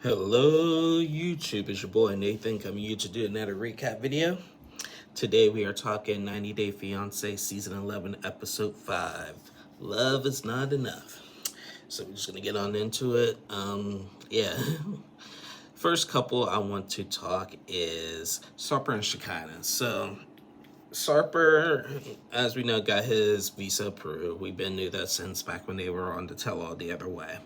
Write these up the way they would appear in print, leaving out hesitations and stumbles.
Hello YouTube, it's your boy Nathan coming here to do another recap video. Today we are talking 90 Day Fiancé Season 11 Episode 5. Love is not enough. So we're just going to get on into it. Yeah. First couple I want to talk is Sarper and Shekinah. So Sarper, as we know, got his visa approved. We've been knew that since back when they were on the tell-all the other way.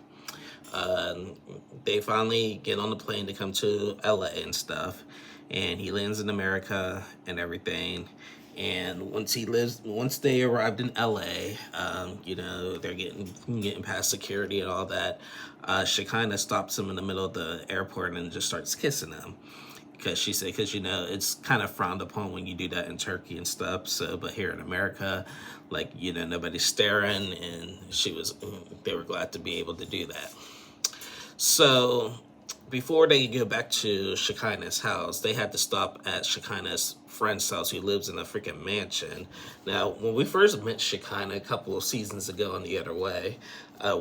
They finally get on the plane to come to LA and stuff, and he lands in America and everything. And once they arrived in LA, they're getting past security and all that. Shekinah stops him in the middle of the airport and just starts kissing him. Because she said, it's kind of frowned upon when you do that in Turkey and stuff. So, but here in America, nobody's staring, and they were glad to be able to do that. So, before they go back to Shekinah's house, they had to stop at Shekinah's friend's house who lives in a freaking mansion. Now, when we first met Shekinah a couple of seasons ago on The Other Way,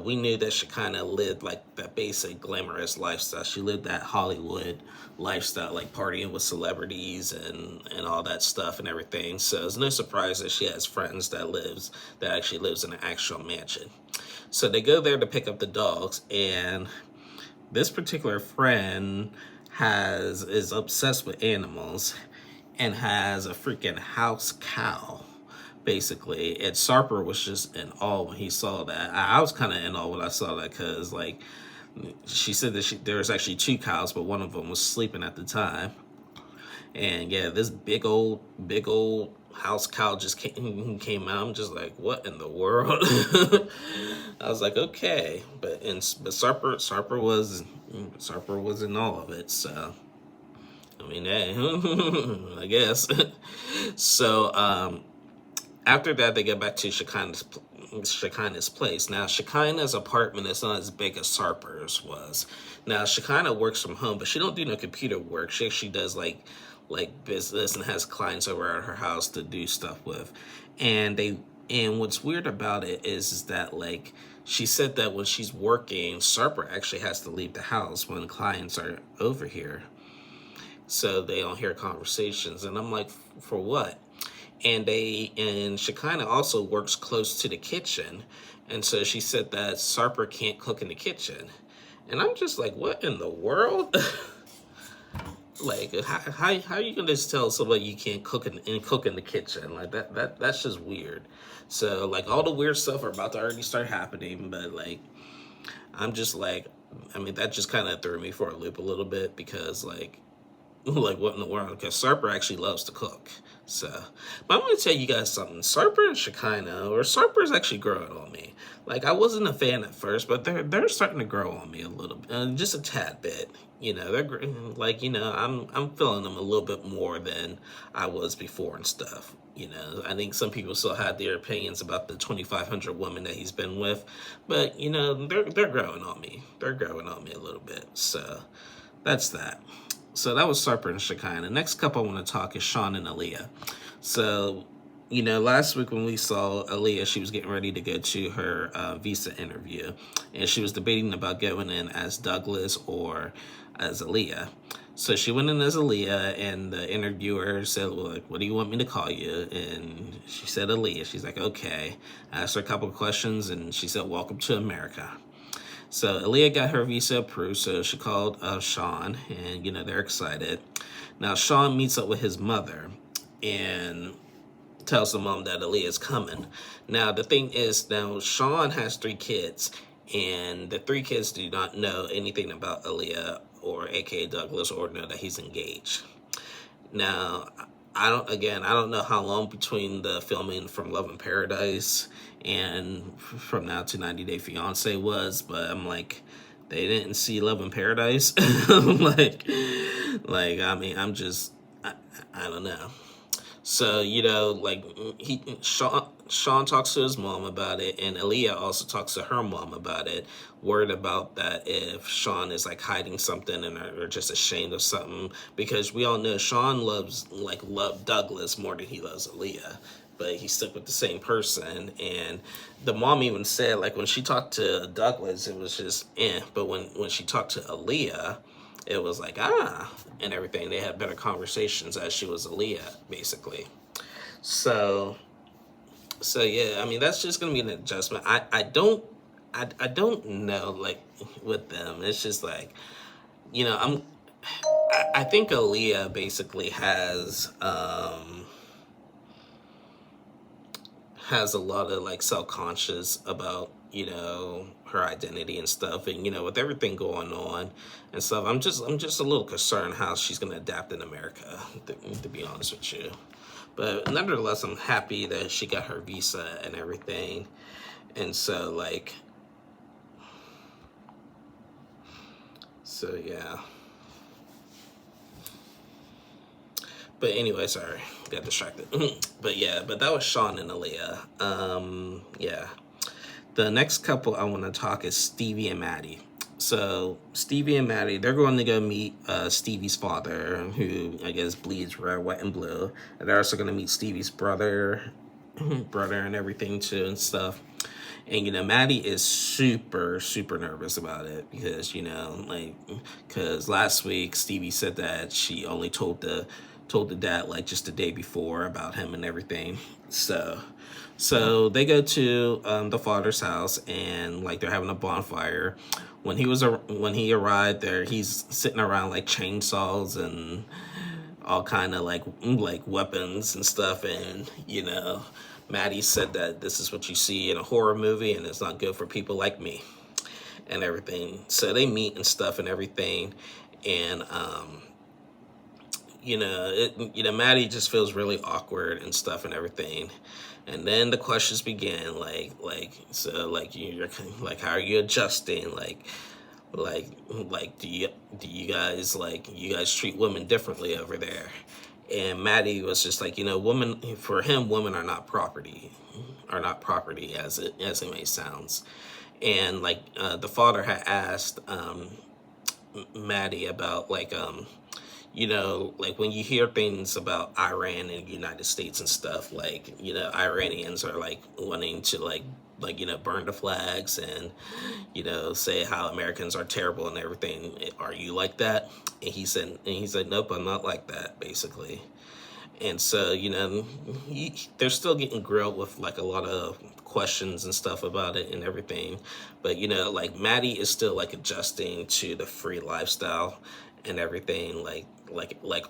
we knew that Shekinah lived like that basic glamorous lifestyle. She lived that Hollywood lifestyle, like partying with celebrities and all that stuff and everything. So it's no surprise that she has friends that actually lives in an actual mansion. So they go there to pick up the dogs, and this particular friend is obsessed with animals and has a freaking house cow, basically. And Sarper was just in awe when he saw that. I was kind of in awe when I saw that because, she said that there was actually two cows, but one of them was sleeping at the time. And yeah, this big old house cow just came out. I'm just like, what in the world? I was like, okay, but Sarper was in all of it. So I mean, hey, I guess. So after that, they get back to Shekinah's place. Now, Shekinah's apartment is not as big as Sarper's was. Now, Shekinah works from home, but she don't do no computer work. She actually does like business and has clients over at her house to do stuff with. And what's weird about it is that she said that when she's working, Sarper actually has to leave the house when clients are over here, so they don't hear conversations. And I'm like, for what? And Shekinah also works close to the kitchen, and so she said that Sarper can't cook in the kitchen. And I'm just like, what in the world? How are you gonna just tell somebody you can't cook in the kitchen? Like that's just weird. So all the weird stuff are about to already start happening, but I'm just that just kind of threw me for a loop a little bit because what in the world? Because Sarper actually loves to cook. So, but I'm going to tell you guys something. Sarper and Sarper's actually growing on me. I wasn't a fan at first, but they're starting to grow on me a little bit, just a tad bit. They're I'm feeling them a little bit more than I was before and stuff. I think some people still had their opinions about the 2,500 women that he's been with, but they're growing on me. They're growing on me a little bit. So that's that. So that was Sarper and Shekinah. Next couple I want to talk is Sean and Aaliyah. So, last week when we saw Aaliyah, she was getting ready to go to her visa interview. And she was debating about going in as Douglas or as Aaliyah. So she went in as Aaliyah, and the interviewer said, well, what do you want me to call you? And she said Aaliyah. She's like, okay. I asked her a couple of questions, and she said, welcome to America. So Aaliyah got her visa approved, so she called Sean, and they're excited. Now Sean meets up with his mother and tells the mom that Aaliyah's coming. Now the thing is, now Sean has 3 kids, and the 3 kids do not know anything about Aaliyah or aka Douglas, or know that he's engaged. Now I don't know how long between the filming from Love in Paradise and from now to 90 Day Fiance was, but I'm like, they didn't see Love in Paradise. I don't know. So, Sean talks to his mom about it, and Aaliyah also talks to her mom about it, worried about that if Sean is hiding something or just ashamed of something, because we all know Sean loved Douglas more than he loves Aaliyah, but he stuck with the same person. And the mom even said when she talked to Douglas, it was just but when she talked to Aaliyah, it was like, and everything. They had better conversations as she was Aaliyah, basically. So, so yeah, I mean, that's just gonna be an adjustment. I don't know, like, with them. It's just like, I think Aaliyah basically has a lot of like self-conscious about, her identity and stuff, and with everything going on and stuff, I'm just a little concerned how she's going to adapt in America, to be honest with you. But nonetheless, I'm happy that she got her visa and everything. And so, like, so yeah. But anyway, sorry, got distracted. But yeah, but that was Sean and Aaliyah. Yeah. The next couple I want to talk is Stevie and Maddie. So Stevie and Maddie, they're going to go meet Stevie's father, who I guess bleeds red, white, and blue. And they're also going to meet Stevie's brother, and everything too and stuff. And Maddie is super, super nervous about it because because last week Stevie said that she only told the dad like just the day before about him and everything. So they go to the father's house, and like they're having a bonfire. When he arrived there, he's sitting around like chainsaws and all kind of like weapons and stuff, and Maddie said that this is what you see in a horror movie, and it's not good for people like me and everything. So they meet and stuff and everything, and Maddie just feels really awkward and stuff and everything. And then the questions begin, you're like, how are you adjusting? Do you guys treat women differently over there? And Maddie was just like, women, for him, women are not property, as it may sounds. And the father had asked Maddie about when you hear things about Iran and the United States and stuff, Iranians are wanting to burn the flags and say how Americans are terrible and everything. Are you like that? And he said, nope, I'm not like that, basically. And so they're still getting grilled with a lot of questions and stuff about it and everything. But Maddie is still adjusting to the free lifestyle and everything.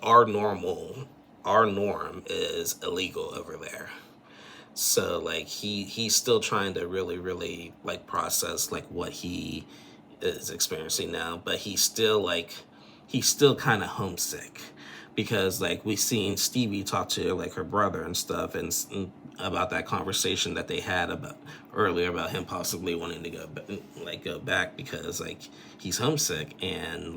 Our norm is illegal over there. So he's still trying to really, really process what he is experiencing now, but he's still kind of homesick because we've seen Stevie talk to her brother and stuff, and about that conversation that they had about earlier about him possibly wanting to go back because he's homesick. And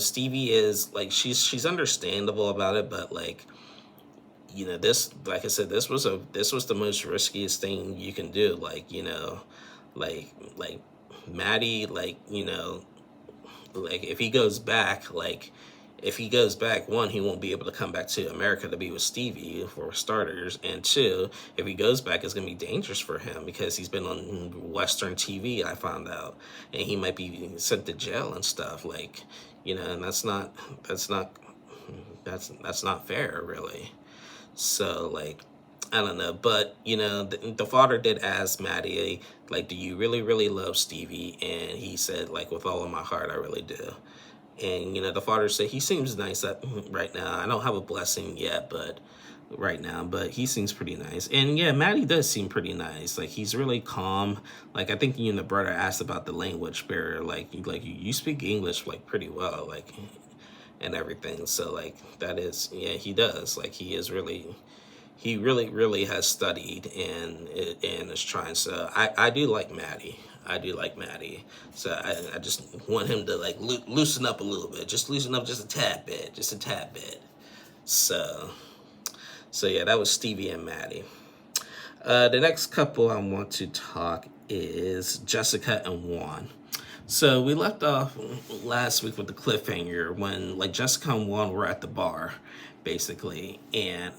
Stevie is she's understandable about it, but this, like I said, this was the most riskiest thing you can do. Maddie, if he goes back, one, he won't be able to come back to America to be with Stevie, for starters, and two, if he goes back, it's gonna be dangerous for him because he's been on Western TV, I found out, and he might be sent to jail and stuff, and that's not fair, really. So I don't know, but the father did ask Maddie, do you really, really love Stevie? And he said, with all of my heart, I really do. And the father said he seems nice right now. I don't have a blessing yet, but right now, but he seems pretty nice. And yeah, Maddie does seem pretty nice. He's really calm. I think the brother asked about the language barrier. You speak English pretty well, and everything. So that is, yeah, he does. He really, really has studied and is trying. So I do like Maddie. So I just want him to loosen up a little bit. Just loosen up just a tad bit. So yeah, that was Stevie and Maddie. The next couple I want to talk is Jessica and Juan. So we left off last week with the cliffhanger when Jessica and Juan were at the bar, basically, and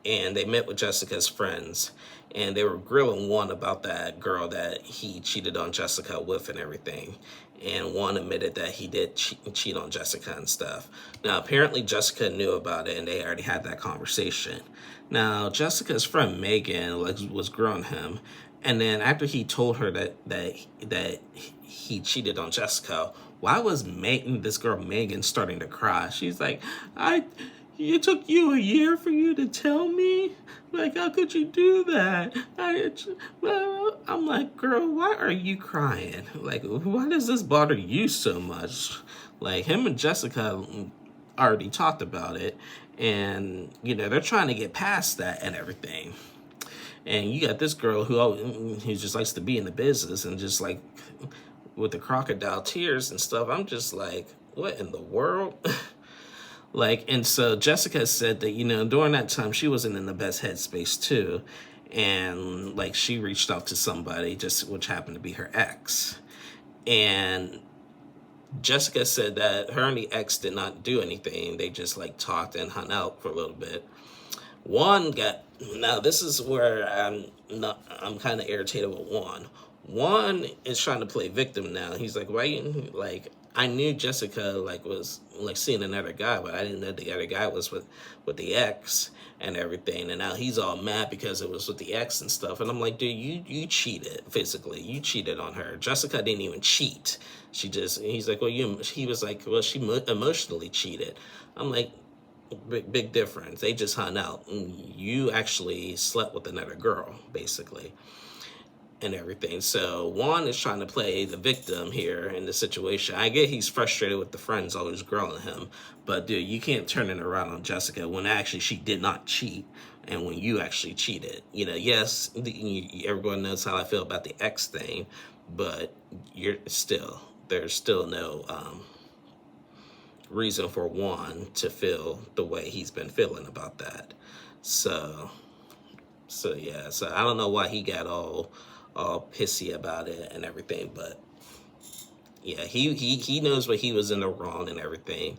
and they met with Jessica's friends, and they were grilling Juan about that girl that he cheated on Jessica with and everything. And Juan admitted that he did cheat on Jessica and stuff. Now, apparently Jessica knew about it, and they already had that conversation. Now, Jessica's friend Megan was grilling him, and then after he told her that he cheated on Jessica, why was this girl Megan starting to cry? She's like, it took you a year for you to tell me? Like, how could you do that? Well, I'm like, girl, why are you crying? Like, why does this bother you so much? Like, him and Jessica already talked about it, and, they're trying to get past that and everything. And you got this girl who just likes to be in the business and just like with the crocodile tears and stuff. I'm just like, what in the world? Like, and so Jessica said that, during that time, she wasn't in the best headspace too. And like, she reached out to somebody, which happened to be her ex. And Jessica said that her and the ex did not do anything. They just like talked and hung out for a little bit. Now this is where I'm kind of irritated with Juan. Juan is trying to play victim now. He's like, why you, like, I knew Jessica was seeing another guy, but I didn't know the other guy was with the ex and everything. And now he's all mad because it was with the ex and stuff. And I'm like, dude, you cheated physically. You cheated on her. Jessica didn't even cheat. He's like, he was like, well, she emotionally cheated. I'm like, big difference. They just hung out. You actually slept with another girl, basically, and everything. So Juan is trying to play the victim here in the situation. I get he's frustrated with the friends always grilling him, but dude, you can't turn it around on Jessica when actually she did not cheat, and when you actually cheated. Yes, everyone knows how I feel about the ex thing, but there's still no reason for Juan to feel the way he's been feeling about that. So yeah, so I don't know why he got all pissy about it and everything, but yeah, he knows what he was in the wrong and everything.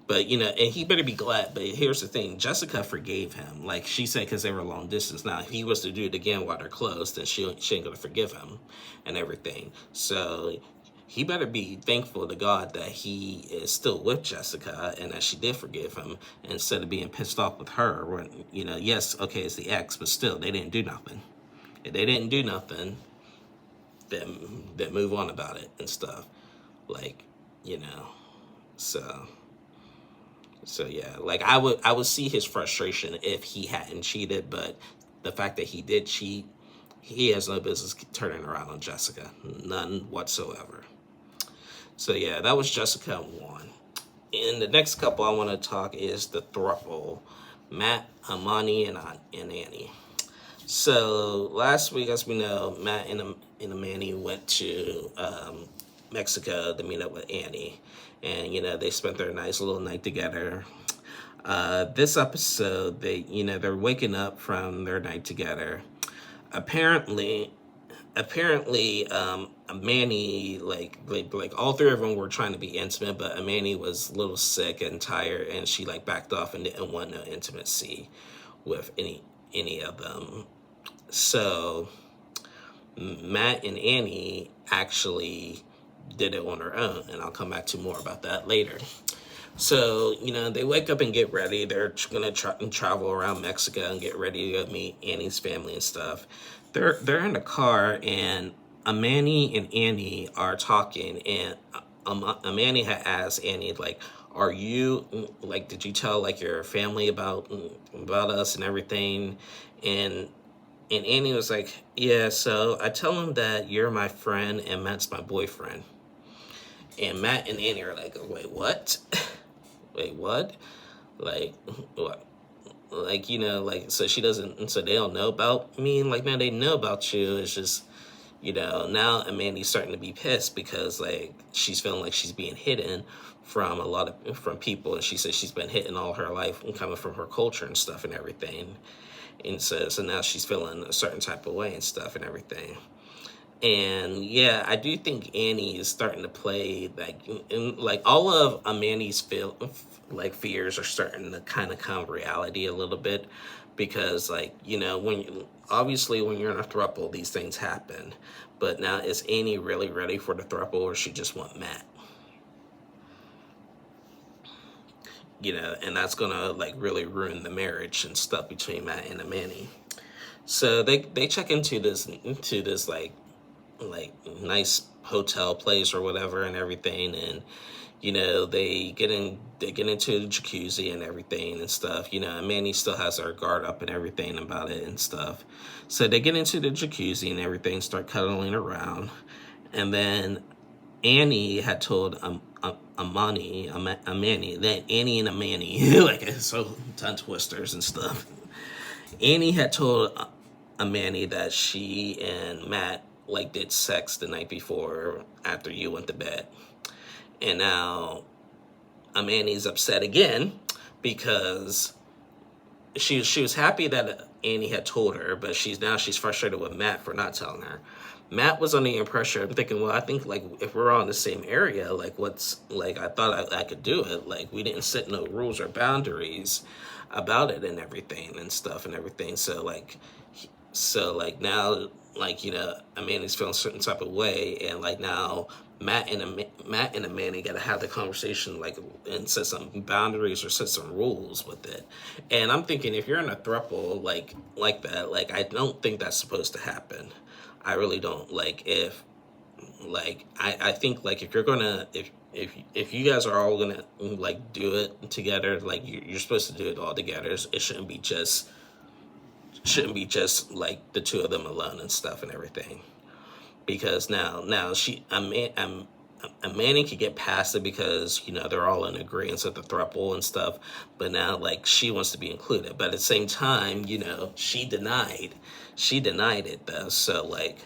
But, and he better be glad. But here's the thing. Jessica forgave him. Like she said, because they were long distance. Now, if he was to do it again while they're close, then she ain't going to forgive him and everything. So he better be thankful to God that he is still with Jessica and that she did forgive him instead of being pissed off with her. When, yes, okay, it's the ex, but still, they didn't do nothing. If they didn't do nothing, then move on about it and stuff. Like, So yeah, like I would see his frustration if he hadn't cheated, but the fact that he did cheat, he has no business turning around on Jessica, none whatsoever. So yeah, that was Jessica and Juan. And the next couple I want to talk is the throuple, Matt, Amani, and Annie. So last week, as we know, Matt and Amani went to Mexico to meet up with Annie. And, they spent their nice little night together. This episode, they're waking up from their night together. Apparently, Manny, like all three of them were trying to be intimate, but Manny was a little sick and tired, and she backed off and didn't want no intimacy with any of them. So Matt and Annie actually did it on her own, and I'll come back to more about that later. So, they wake up and get ready. They're going to travel around Mexico and get ready to go meet Annie's family and stuff. They're in the car, and Amani and Annie are talking, and Amani had asked Annie, are you, did you tell, your family about us and everything? And Annie was like, yeah, so I tell them that you're my friend and Matt's my boyfriend. And Matt and Annie are like, wait, what? Wait, what? What? So she doesn't, so they don't know about me? Now they know about you. It's just, now Amanda's starting to be pissed because, she's feeling like she's being hidden from from people. And she says she's been hidden all her life and coming from her culture and stuff and everything. And so now she's feeling a certain type of way and stuff and everything. And yeah, I do think Annie is starting to play like all of Manny's fears are starting to kind of come reality a little bit, because like obviously when you're in a throuple, these things happen. But now, is Annie really ready for the throuple, or she just want Matt? And that's gonna like really ruin the marriage and stuff between Matt and Manny. So they check into this like nice hotel place or whatever and everything, and they get into the jacuzzi and everything and stuff, and Manny still has her guard up and everything about it and stuff. So they get into the jacuzzi and everything, start cuddling around, and then Annie had told Amani, that Annie and Amani, like it's so tongue twisters and stuff. Annie had told Amani that she and Matt like did sex the night before after you went to bed, and now Amani's upset again because she was happy that Annie had told her, but she's frustrated with Matt for not telling her. Matt was under the impression, I'm thinking, well, I think like if we're all in the same area, like what's like I thought I could do it. Like we didn't set no rules or boundaries about it and everything and stuff and everything. So now Amanda's feeling a certain type of way, and like now Matt and Amanda got to have the conversation like and set some boundaries or set some rules with it. And I'm thinking, if you're in a throuple like that, like I don't think that's supposed to happen. I really don't. Like if like I think like if you're gonna if you guys are all gonna like do it together, like you're supposed to do it all together. It shouldn't be just like the two of them alone and stuff and everything. Because now Manny could get past it because they're all in agreement with the throuple and stuff, but now like she wants to be included, but at the same time she denied it though. So like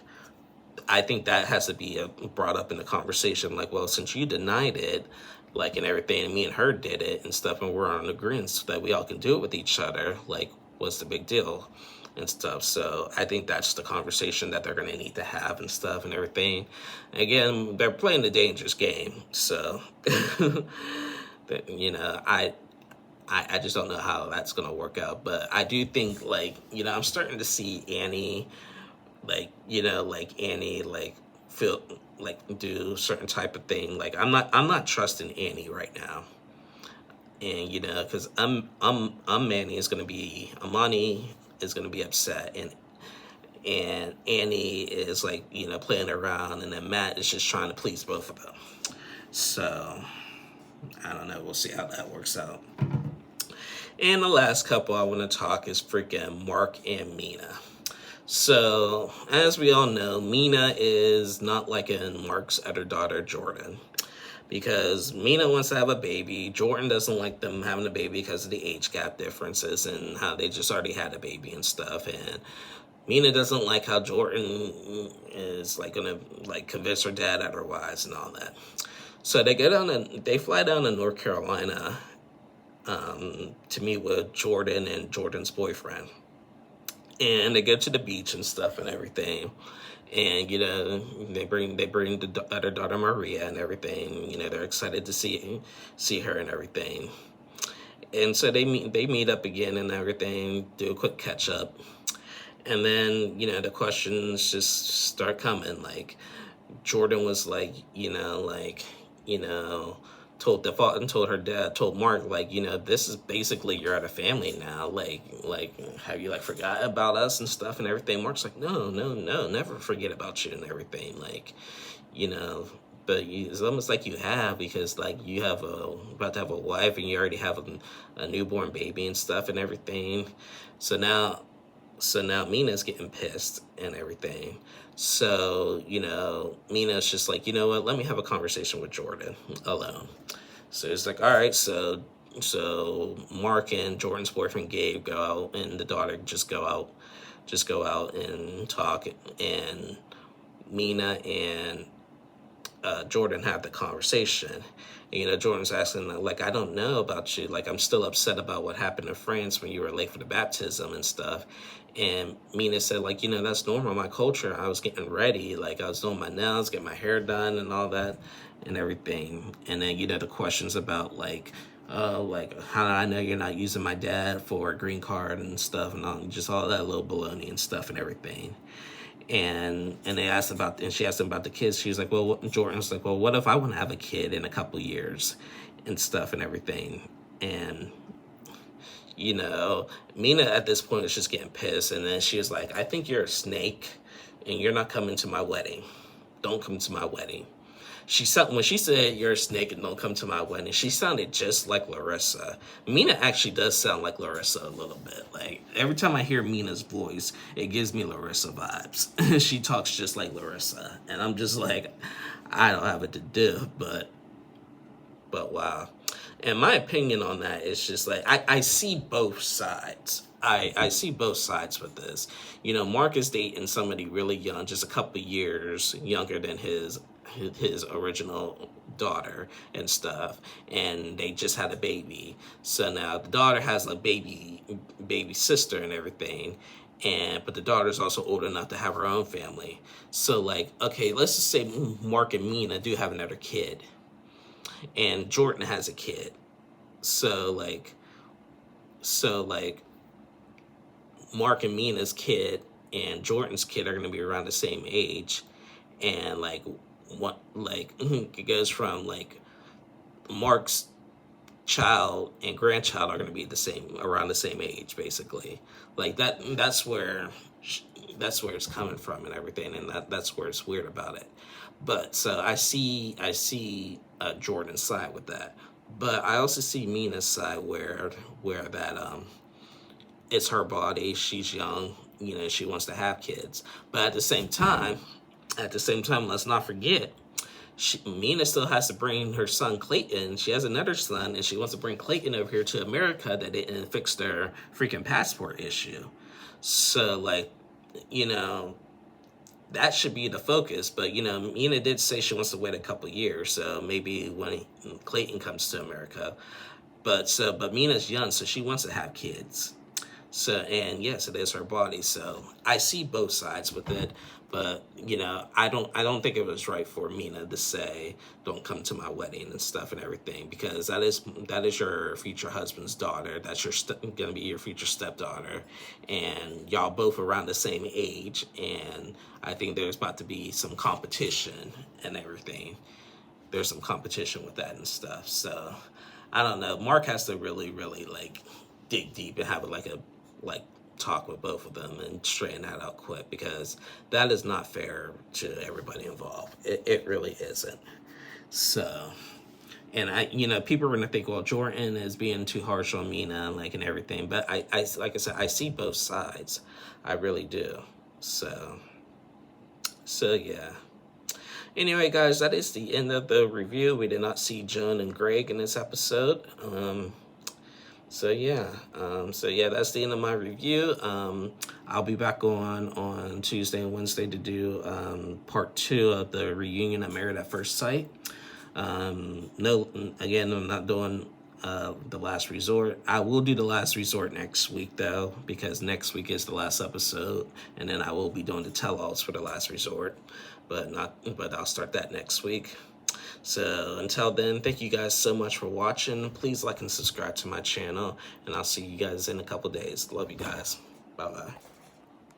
I think that has to be brought up in the conversation, like, well, since you denied it, like, and everything, and me and her did it and stuff, and we're on agreement so that we all can do it with each other, like, what's the big deal and stuff. So I think that's the conversation that they're going to need to have and stuff and everything. Again, they're playing the dangerous game, so I just don't know how that's going to work out. But I do think, like, I'm starting to see Annie like Annie like feel like do certain type of thing. Like I'm not trusting Annie right now, and because Manny is gonna be Amani is gonna be upset, and Annie is like playing around, and then Matt is just trying to please both of them. So I don't know. We'll see how that works out. And the last couple I want to talk is freaking Mark and Mina. So, as we all know, Mina is not liking Mark's other daughter, Jordan, because Mina wants to have a baby. Jordan doesn't like them having a baby because of the age gap differences and how they just already had a baby and stuff. And Mina doesn't like how Jordan is like gonna like convince her dad otherwise and all that. So they fly down to North Carolina to meet with Jordan and Jordan's boyfriend. And they go to the beach and stuff and everything, and they bring the other daughter Maria and everything. They're excited to see her and everything, and so they meet up again and everything, do a quick catch up, and then the questions just start coming. Like Jordan was like told her dad, told Mark, like, this is basically you're at a family now. Like have you like forgot about us and stuff and everything? Mark's like, no, never forget about you and everything. Like, but it's almost like you have, because like you have about to have a wife and you already have a newborn baby and stuff and everything. So now Mina's getting pissed and everything. So, Mina's just like, what, let me have a conversation with Jordan alone. So it's like, all right, so Mark and Jordan's boyfriend Gabe go out, and the daughter just go out and talk, and Mina and Jordan had the conversation. You know, Jordan's asking, like, I don't know about you. Like, I'm still upset about what happened in France when you were late for the baptism and stuff. And Mina said, like, you know, that's normal in my culture. I was getting ready. Like, I was doing my nails, getting my hair done and all that and everything. And then, you know, the questions about, like, how do I know you're not using my dad for a green card and stuff and all, just all that little baloney and stuff and everything. And they asked about, and she asked him about the kids. She was like, well, Jordan's like, well, what if I want to have a kid in a couple years and stuff and everything. And you know, Mina at this point is just getting pissed, and then she was like, I think you're a snake and you're not coming to my wedding. Don't come to my wedding. When she said you're a snake and don't come to my wedding, she sounded just like Larissa. Mina actually does sound like Larissa a little bit. Like, every time I hear Mina's voice, it gives me Larissa vibes. She talks just like Larissa, and I'm just like, I don't have it to do, but wow. And my opinion on that is just like, I see both sides. I see both sides with this. You know, Mark is dating somebody really young, just a couple years younger than his original daughter and stuff, and they just had a baby. So now the daughter has a baby sister and everything, but the daughter's also old enough to have her own family. So like, okay, let's just say Mark and Mina do have another kid, and Jordan has a kid. So like Mark and Mina's kid and Jordan's kid are going to be around the same age, and like it goes from like Mark's child and grandchild are going to be around the same age, basically. Like that's where it's coming from and everything, and that's where it's weird about it. But so I see Jordan's side with that, but I also see Mina's side where that it's her body, she's young, you know, she wants to have kids, but at the same time, let's not forget, Mina still has to bring her son Clayton. She has another son, and she wants to bring Clayton over here to America that they didn't fix their freaking passport issue. So, like, you know, that should be the focus. But, you know, Mina did say she wants to wait a couple years, so maybe when Clayton comes to America. But Mina's young, so she wants to have kids. So, and yes, it is her body. So I see both sides with it, but you know, I don't think it was right for Mina to say, "Don't come to my wedding" and stuff and everything, because that is your future husband's daughter. That's gonna be your future stepdaughter, and y'all both around the same age. And I think there's about to be some competition and everything. There's some competition with that and stuff. So I don't know. Mark has to really, really like dig deep and have a talk with both of them and straighten that out quick, because that is not fair to everybody involved. It really isn't. So, and you know, people are gonna think, well, Jordan is being too harsh on Mina and everything, but I like I said, I see both sides. I really do. So yeah. Anyway, guys, that is the end of the review. We did not see Joan and Greg in this episode. So yeah, that's the end of my review. I'll be back on Tuesday and Wednesday to do part 2 of the reunion of Married at First Sight. No, again, I'm not doing the Last Resort. I will do the Last Resort next week though, because next week is the last episode, and then I will be doing the tell-alls for the Last Resort, but I'll start that next week. So until then, thank you guys so much for watching. Please like and subscribe to my channel, and I'll see you guys in a couple days. Love you guys. Bye-bye.